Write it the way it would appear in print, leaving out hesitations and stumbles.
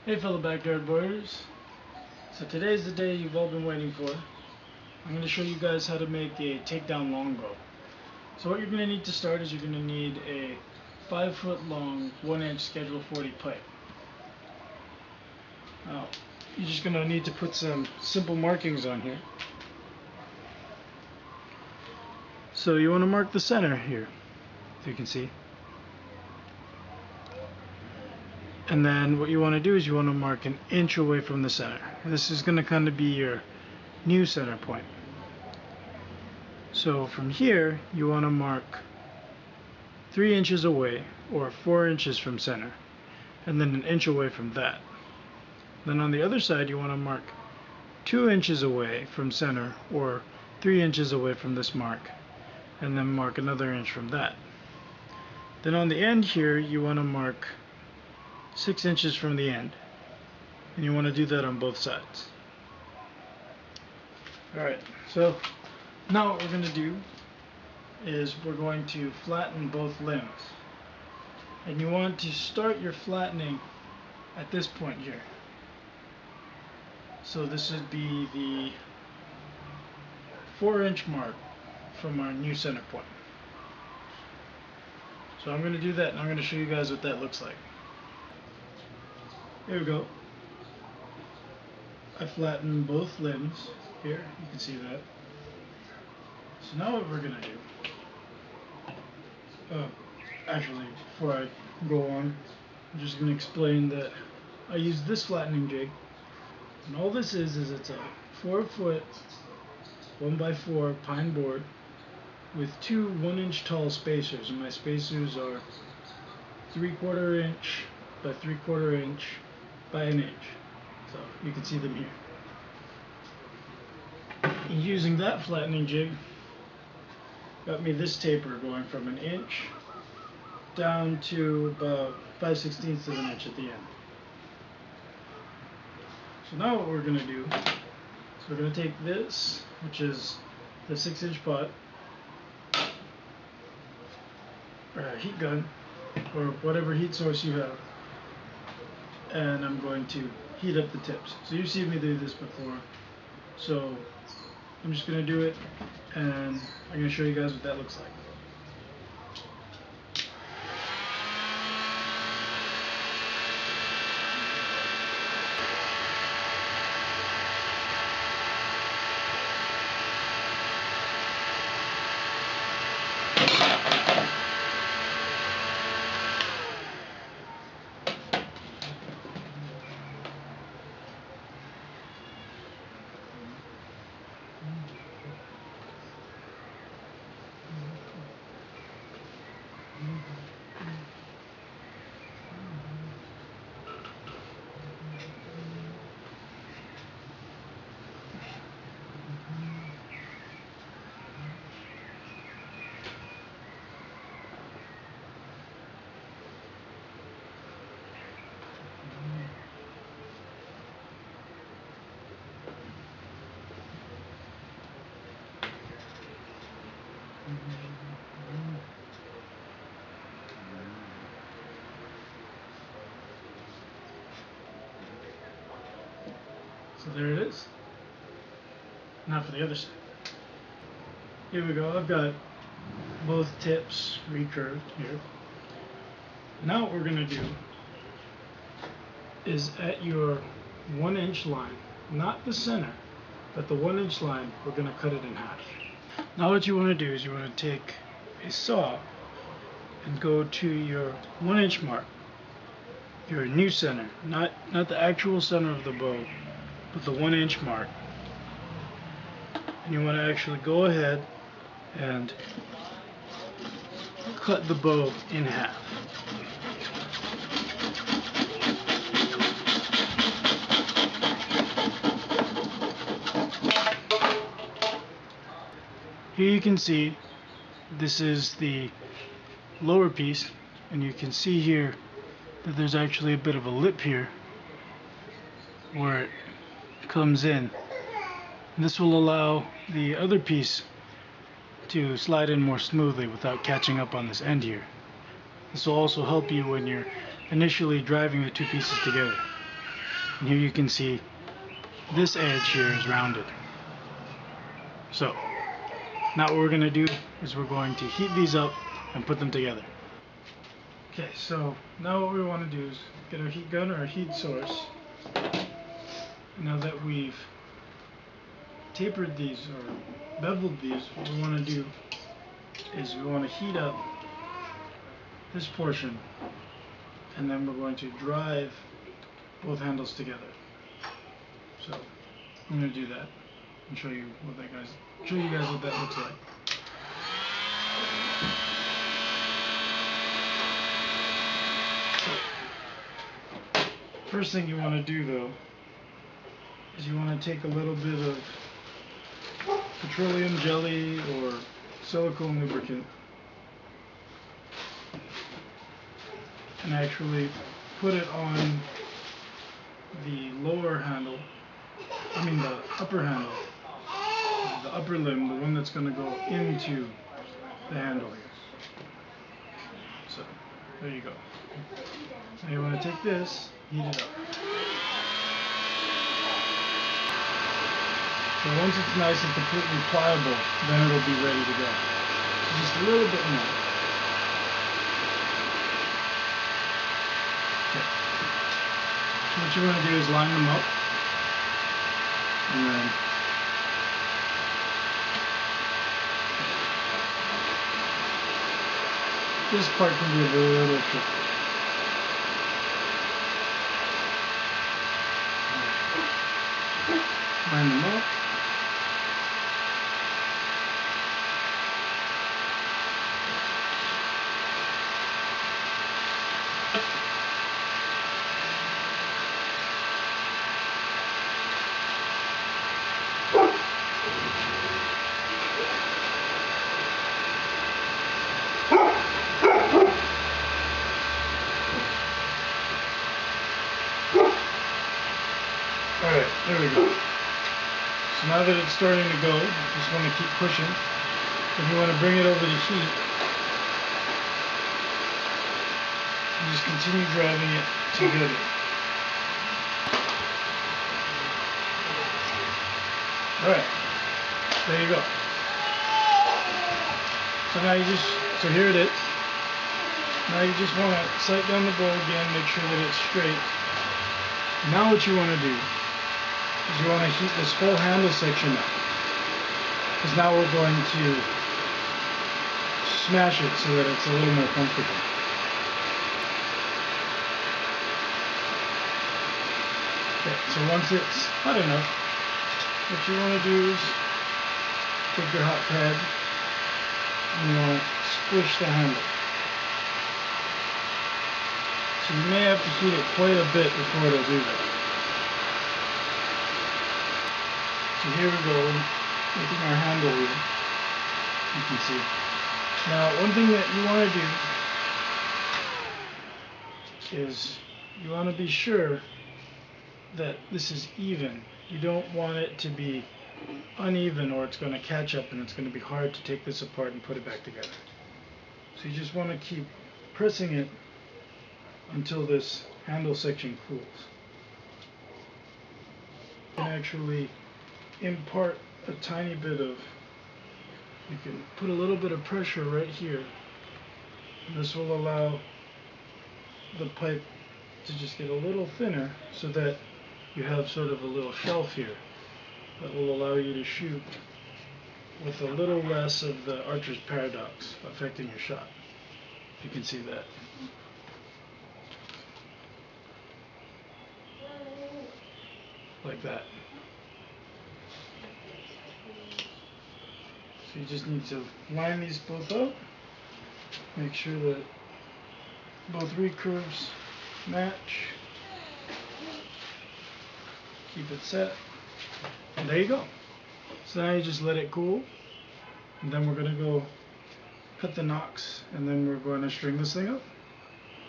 Hey fellow backyard warriors. So today's the day you've all been waiting for. I'm going to show you guys how to make a takedown longbow. So what you're going to need to start is you're going to need a 5-foot long 1-inch Schedule 40 pipe. Now you're just going to need to put some simple markings on here. So you want to mark the center here, if you can see. And then what you want to do is you want to mark 1 inch away from the center. This is going to kind of be your new center point. So from here you want to mark 3 inches away, or 4 inches from center, and then 1 inch away from that. Then on the other side you want to mark 2 inches away from center, or 3 inches away from this mark, and then mark another inch from that. Then on the end here you want to mark 6 inches from the end, and you want to do that on both sides. Alright, so now what we're going to do is we're going to flatten both limbs, and you want to start your flattening at this point here. So this would be the 4-inch mark from our new center point. So I'm going to do that, and I'm going to show you guys what that looks like. Here we go. I flattened both limbs here, you can see that. So now what we're going to do, actually before I go on, I'm just going to explain that I use this flattening jig, and all this is it's a 4-foot 1x4 pine board with two 1-inch tall spacers, and my spacers are 3/4 inch by 3/4 inch by 1 inch. So you can see them here. And using that flattening jig got me this taper going from 1 inch down to about 5/16 of an inch at the end. So now what we're going to do is we're going to take this, which is the 6-inch pot, or a heat gun, or whatever heat source you have, and I'm going to heat up the tips. So you've seen me do this before, so I'm just going to do it, and I'm going to show you guys what that looks like. So there it is. Now for the other side. Here we go. I've got both tips recurved here. Now what we're going to do is at your 1-inch line, not the center, but the 1-inch line, we're going to cut it in half. Now what you want to do is you want to take a saw and go to your 1-inch mark, your new center, not the actual center of the bow, but the 1-inch mark. And you want to actually go ahead and cut the bow in half. Here you can see this is the lower piece, and you can see here that there's actually a bit of a lip here where it comes in. And this will allow the other piece to slide in more smoothly without catching up on this end here. This will also help you when you're initially driving the two pieces together. And here you can see this edge here is rounded. So now what we're going to do is we're going to heat these up and put them together. Okay, so now what we want to do is get our heat gun or our heat source. Now that we've tapered these or beveled these, what we want to do is we want to heat up this portion, and then we're going to drive both handles together. So I'm going to do that and show you guys what that looks like. First thing you want to do though is you want to take a little bit of petroleum jelly or silicone lubricant and actually put it on the lower handle, the upper handle, the upper limb, the one that's going to go into the handle here. So there you go. Now you want to take this, heat it up. So once it's nice and completely pliable, then it'll be ready to go. So just a little bit more. Okay. So what you want to do is line them up, and then this part can be a little tricky. Line them up. Alright, there we go. So now that it's starting to go, you just want to keep pushing. If you want to bring it over to heat, you just continue driving it together. Alright, there you go. So now so here it is. Now you just want to sight down the bow again, make sure that it's straight. Now what you want to do is you want to heat this whole handle section up. Because now we're going to smash it so that it's a little more comfortable. Okay, so once it's hot enough, what you want to do is take your hot pad and you want to squish the handle. So you may have to heat it quite a bit before it'll do that. So here we go, making our handle here, you can see. Now one thing that you want to do is you want to be sure that this is even. You don't want it to be uneven or it's going to catch up and it's going to be hard to take this apart and put it back together. So you just want to keep pressing it until this handle section cools. You can actually impart a tiny bit of, you can put a little bit of pressure right here, and this will allow the pipe to just get a little thinner so that you have sort of a little shelf here that will allow you to shoot with a little less of the archer's paradox affecting your shot. You can see that. Like that. So you just need to line these both up, make sure that both recurves match, keep it set, and there you go. So now you just let it cool, and then we're going to go cut the nocks, and then we're going to string this thing up.